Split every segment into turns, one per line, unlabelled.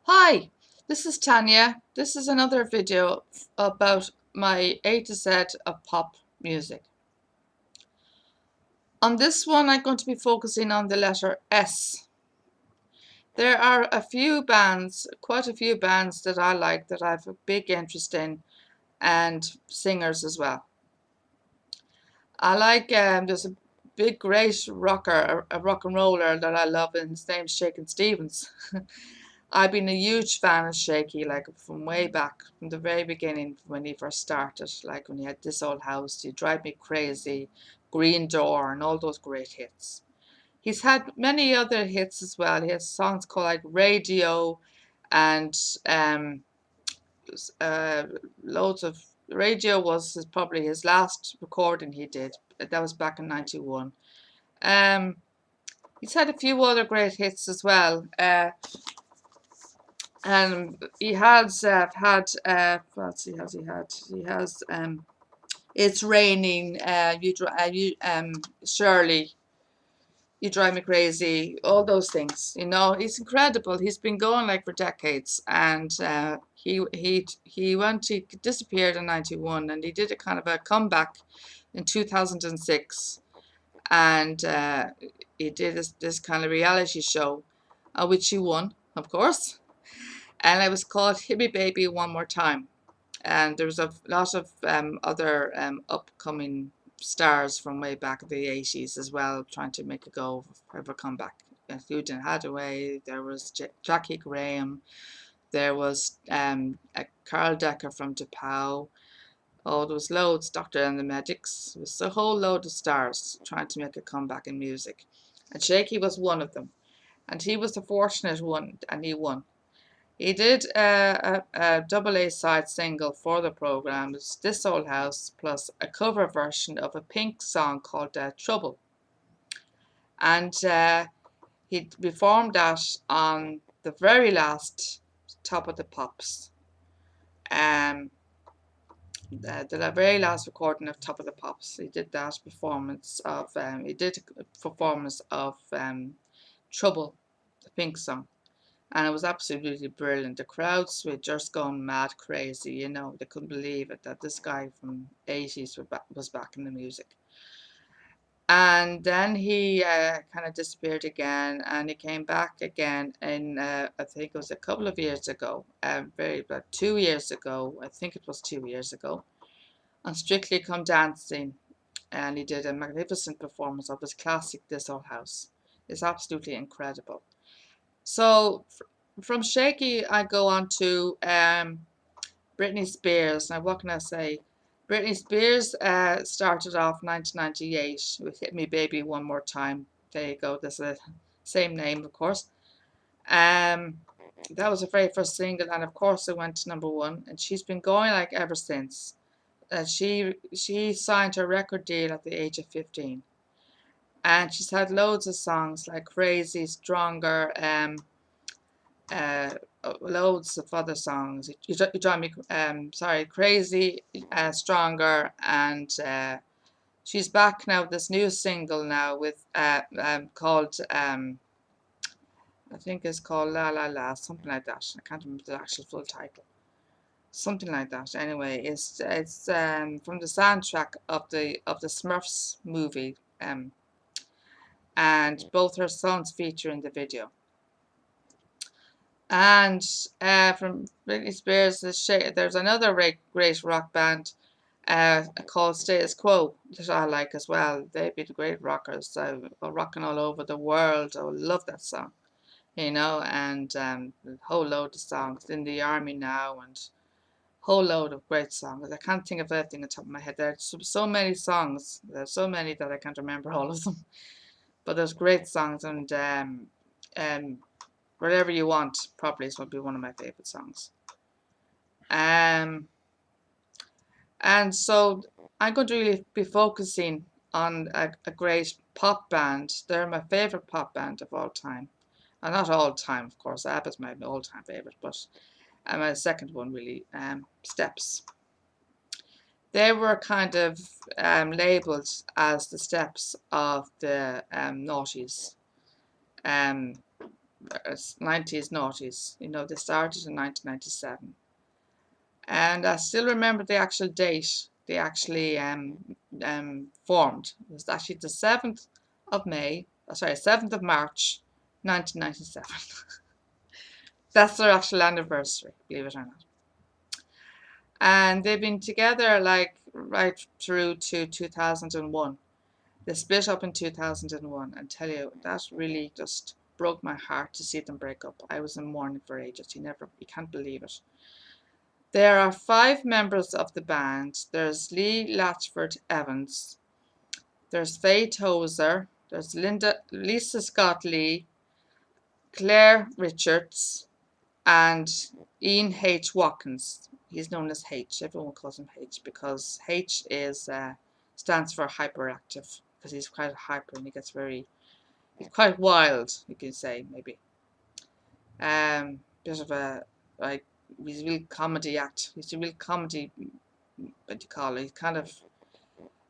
Hi, this is Tania. This is another video about my A to Z of pop music. On this one, I'm going to be focusing on the letter S. There are a few bands, quite a few bands that I like that I have a big interest in, and singers as well. I like, there's a big great rocker, a rock and roller that I love, and his name's Shakin' Stevens. I've been a huge fan of Shaky, like from way back, from the very beginning when he first started, like when he had This Old House, You Drive Me Crazy, Green Door, and all those great hits. He's had many other hits as well. He has songs called like Radio and um, uh, loads of Radio was probably his last recording he did. That was back in '91. Um, he's had a few other great hits as well. He has had what else he has he had? He has It's Raining, Shirley, You Drive Me Crazy, all those things. You know, he's incredible. He's been going like for decades, and he disappeared in '91, and he did a kind of a comeback in 2006, and he did this kind of reality show, which he won, of course, and it was called Hit Me Baby One More Time. And there was a lot of other upcoming stars from way back in the 80s as well, trying to make a go of a comeback. Eugene Hathaway, there was Jackie Graham, there was Carl Decker from DePau. Oh, there was loads, Doctor and the Medics. There was a whole load of stars trying to make a comeback in music. And Shaky was one of them. And he was the fortunate one, and he won. He did a double A side single for the program. It's This Old House plus a cover version of a Pink song called Trouble. And he performed that on the very last Top of the Pops. The very last recording of Top of the Pops. He did that performance of, Trouble, the Pink song. And it was absolutely brilliant. The crowds were just going mad crazy, you know. They couldn't believe it that this guy from '80s was back in the music. And then he kind of disappeared again, and he came back again in I think it was a couple of years ago, about 2 years ago. I think it was 2 years ago, on Strictly Come Dancing, and he did a magnificent performance of his classic This Old House. It's absolutely incredible. So from Shaky, I go on to Britney Spears. Now, what can I say? Britney Spears started off 1998 with Hit Me Baby One More Time. There you go. There's the same name, of course. That was her very first single, and of course it went to #1. And she's been going like ever since. She signed her record deal at the age of 15, and she's had loads of songs like Crazy, Stronger, uh, loads of other songs. You drive me, sorry, Crazy, Stronger, and she's back now with this new single now with called I think it's called La La La, something like that. I can't remember the actual full title. Something like that. Anyway, it's from the soundtrack of the Smurfs movie, and both her sons feature in the video. And from Britney Spears, there's another great rock band called Status Quo that I like as well. They've been great rockers, rocking all over the world. I love that song, you know, and a whole load of songs. In the Army Now, and whole load of great songs. I can't think of everything on top of my head. There's so many songs. There's so many that I can't remember all of them. But there's great songs, and um, Whatever You Want probably is would be one of my favorite songs. Um, and so I'm going to really be focusing on a great pop band. They're my favorite pop band of all time. Not all time, of course. ABBA's my all-time favorite, but my second one really, Steps. They were kind of labelled as the Steps of the noughties. Um, 90s, noughties. You know, they started in 1997. And I still remember the actual date they actually formed. It was actually the 7th of May, sorry, 7th of March, 1997. That's their actual anniversary, believe it or not. And they've been together like right through to 2001. They split up in 2001, and tell you, that really just broke my heart to see them break up. I was in mourning for ages. You can't believe it. There are 5 members of the band. There's Lee Latchford Evans, there's Faye Tozer, there's Lisa Scott Lee, Claire Richards, and Ian H. Watkins. He's known as H. Everyone calls him H because H is stands for hyperactive, because he's quite hyper and he's quite wild, you can say, maybe. Bit of a, like, he's a real comedy act. He's a real comedy, what do you call it?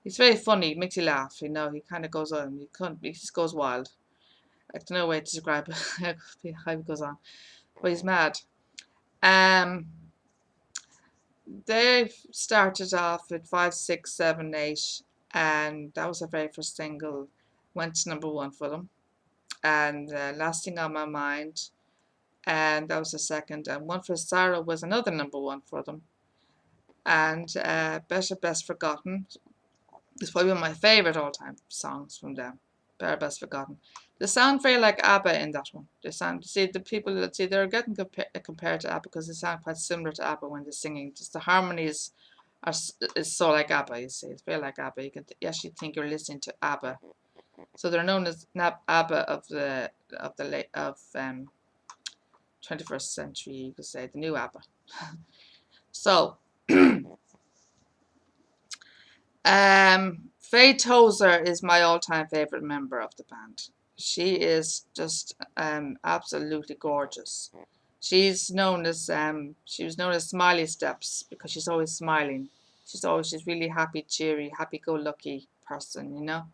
He's very funny, makes you laugh, you know. He kind of goes on, he just goes wild. I don't know way to describe how he goes on, but he's mad. They started off with 5, 6, 7, 8, and that was their very first single. Went to #1 for them, and Lasting on My Mind, and that was the second. And One for Sorrow was another #1 for them. And Better Best Forgotten is probably one of my favourite all-time songs from them. Better Best Forgotten. They sound very like ABBA in that one. They sound, see, the people that see, they're getting compared to ABBA because they sound quite similar to ABBA when they're singing. Just the harmonies is so like ABBA. You see, it's very like ABBA. You actually think you're listening to ABBA. So they're known as ABBA of the late 21st century. You could say the new ABBA. So. Faye Tozer is my all-time favorite member of the band. She is just absolutely gorgeous. She was known as Smiley Steps because she's always smiling. She's really happy, cheery, happy-go-lucky person, you know.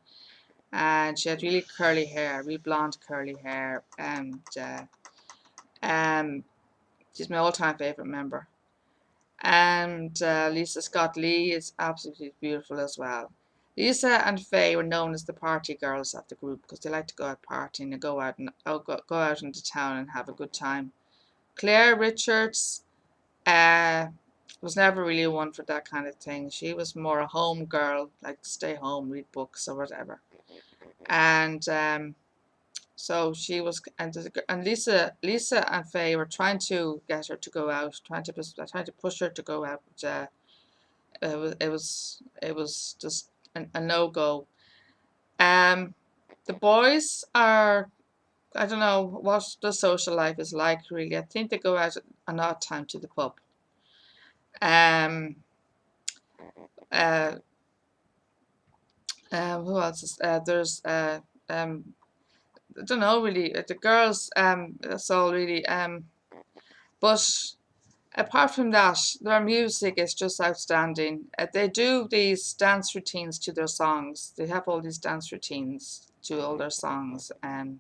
And she had really curly hair, really blonde curly hair, and she's my all-time favorite member. And Lisa Scott Lee is absolutely beautiful as well. Lisa and Faye were known as the party girls of the group because they like to go out partying and go out into town and have a good time. Claire Richards was never really one for that kind of thing. She was more a home girl, like to stay home, read books or whatever. And so she was, and Lisa and Faye were trying to get her to go out, trying to push her to go out. But, it was just a no-go. The boys are, I don't know what the social life is like really. I think they go out at an odd time to the pub. Who else is there's I don't know really. The girls, that's all really. But apart from that, their music is just outstanding. They do these dance routines to their songs. They have all these dance routines to all their songs, and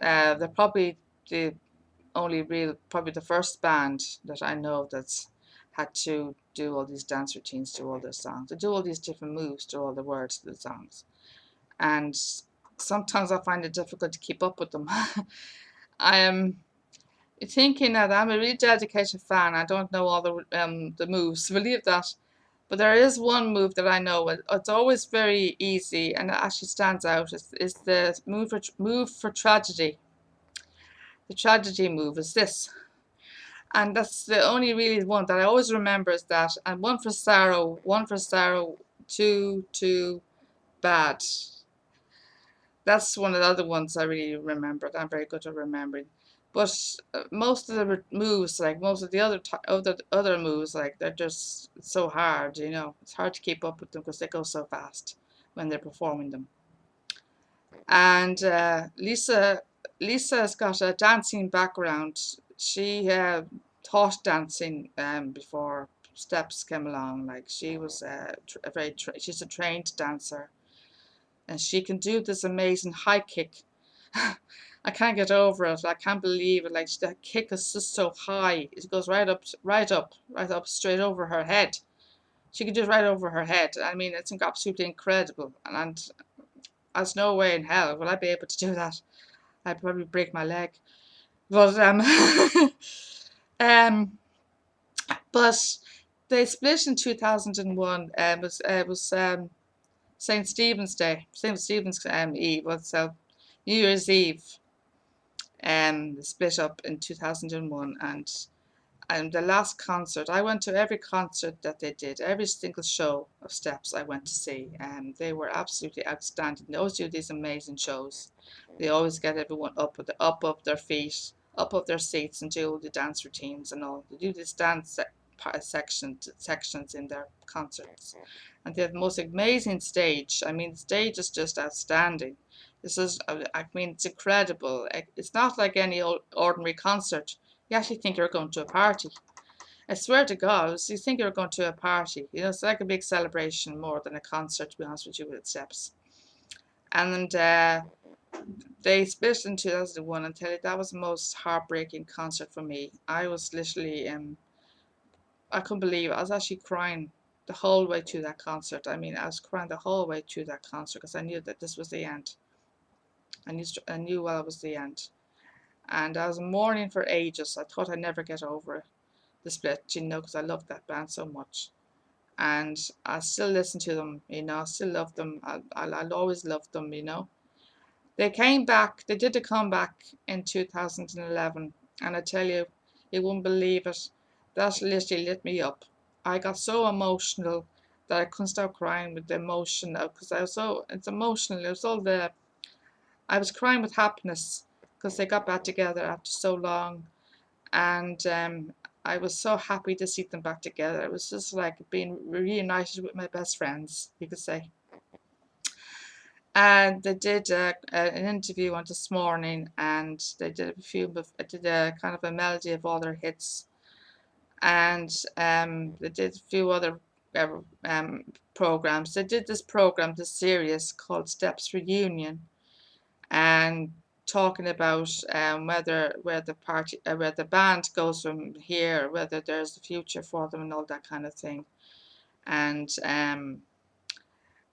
they're probably probably the first band that I know that's had to do all these dance routines to all their songs. They do all these different moves to all the words to the songs, and sometimes I find it difficult to keep up with them. I am thinking that I'm a really dedicated fan. I don't know all the moves, believe that. But there is one move that I know. It's always very easy and it actually stands out. It's the move for tragedy. The tragedy move is this. And that's the only really one that I always remember is that. And one for sorrow, too bad. That's one of the other ones I really remember. I'm very good at remembering. But most of the moves, like most of the other moves, like they're just so hard, you know. It's hard to keep up with them because they go so fast when they're performing them. And Lisa's got a dancing background. She taught dancing before steps came along. Like she was she's a trained dancer, and she can do this amazing high kick I can't get over it. I can't believe it. Like that kick is just so high. It goes right up, right up, right up, straight over her head. She could do it right over her head. I mean, it's absolutely incredible. And there's no way in hell will I be able to do that. I'd probably break my leg. But um, but they split in 2001. It was St. Stephen's Day, St. Stephen's Eve. So New Year's Eve. Split up in 2001, and the last concert, I went to every concert that they did, every single show of Steps I went to see, and they were absolutely outstanding. They always do these amazing shows. They always get everyone up of their feet, up of their seats, and do all the dance routines and all. They do these dance sections in their concerts, and they have the most amazing stage. I mean, the stage is just outstanding. This is, I mean, it's incredible. It's not like any ordinary concert. You actually think you're going to a party. I swear to God, you think you're going to a party. You know, it's like a big celebration more than a concert, to be honest with you, with Steps. And they split in 2001, and tell you, that was the most heartbreaking concert for me. I was literally, I couldn't believe it. I was actually crying the whole way through that concert. I mean, I was crying the whole way through that concert because I knew that this was the end. I knew well it was the end. And I was mourning for ages. I thought I'd never get over the split, you know, because I loved that band so much. And I still listen to them, you know, I still love them. I'll always love them, you know. They came back, they did a comeback in 2011, and I tell you, you wouldn't believe it. That literally lit me up. I got so emotional that I couldn't stop crying with the emotion, because I was so, it's emotional. It was all the, I was crying with happiness because they got back together after so long, and I was so happy to see them back together. It was just like being reunited with my best friends, you could say. And they did an interview on this morning, and they did did a kind of a melody of all their hits, and they did a few other uh, programs. They did this program, this series called Steps Reunion, and talking about where the party where the band goes from here, whether there's a future for them and all that kind of thing. And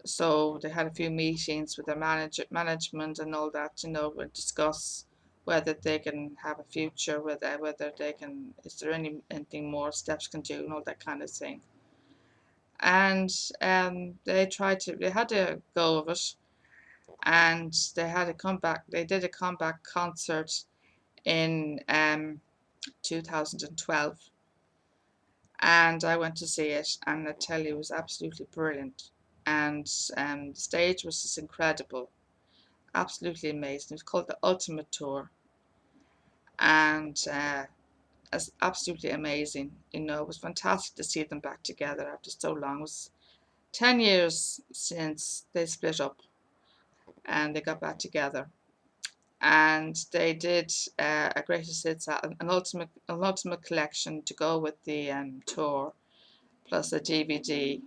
so they had a few meetings with the management and all that, you know, to discuss whether they can have a future, whether they can, is there anything more Steps can do and all that kind of thing. And they had to go of it, and they had a comeback. They did a comeback concert in 2012, and I went to see it, and I tell you, it was absolutely brilliant. And the stage was just incredible, absolutely amazing. It was called the Ultimate Tour, and it's absolutely amazing. You know, it was fantastic to see them back together after so long. It was 10 years since they split up, and they got back together. And they did a greatest hits, an ultimate collection to go with the tour, plus a DVD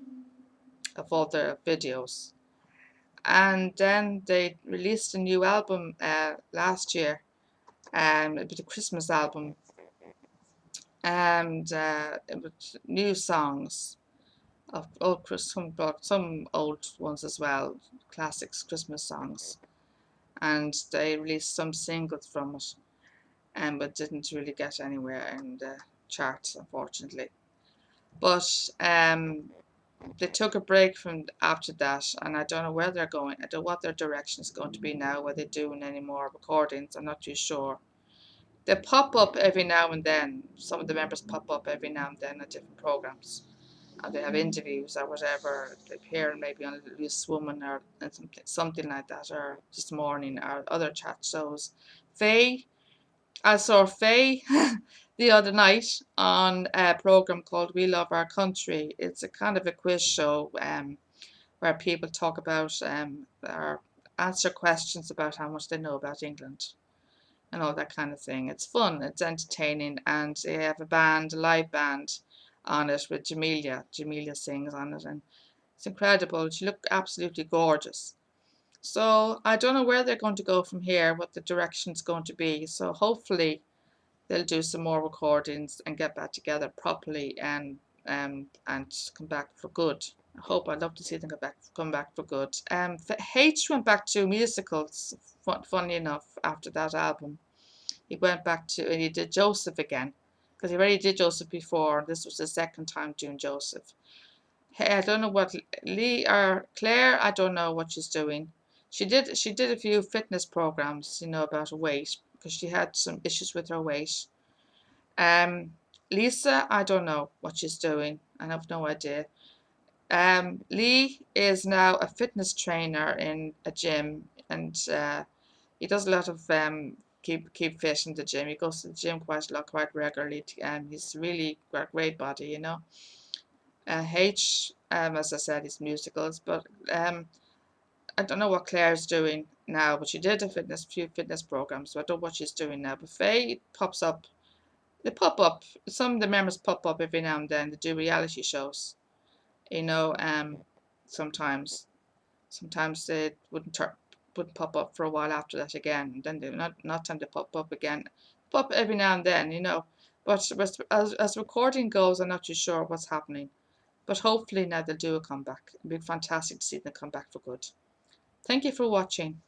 of all their videos. And then they released a new album last year, it was a Christmas album, and it was new songs of old some old ones as well, classics, Christmas songs. And they released some singles from it, but didn't really get anywhere in the charts, unfortunately. But they took a break from after that, and I don't know where they're going. I don't know what their direction is going to be now. Whether they're doing any more recordings, I'm not too sure. They pop up every now and then. Some of the members pop up every now and then at different programs, and they have interviews or whatever. They appear maybe on Loose Woman or something like that, or This Morning, or other chat shows. Faye I saw Faye the other night on a program called We Love Our Country. It's a kind of a quiz show where people talk about or answer questions about how much they know about England and all that kind of thing. It's fun, it's entertaining, and they have a band, a live band on it with Jamelia. Jamelia sings on it, and it's incredible. She looked absolutely gorgeous. So I don't know where they're going to go from here, what the direction's going to be. So hopefully they'll do some more recordings and get back together properly and come back for good. I'd love to see them come back for good. H went back to musicals. Funny enough, after that album, he went back to and he did Joseph again, because he already did Joseph before. This was the second time doing Joseph. Hey, I don't know what Lee or Claire. I don't know what she's doing. She did a few fitness programs, about her weight, because she had some issues with her weight. Lisa, I don't know what she's doing. I have no idea. Lee is now a fitness trainer in a gym, and he does a lot of keep fit in the gym. He goes to the gym quite regularly, and he's really got a great body. H, as I said, is musicals, but I don't know what Claire's doing now, but she did a few fitness programs, so I don't know what she's doing now. But Faye pops up. They pop up. Some of the members pop up every now and then. They do reality shows, you know. Sometimes, sometimes they wouldn't pop up for a while after that again. And then they not time to pop up again. Pop every now and then. But as recording goes, I'm not too sure what's happening. But hopefully now they'll do a comeback. It'd be fantastic to see them come back for good. Thank you for watching.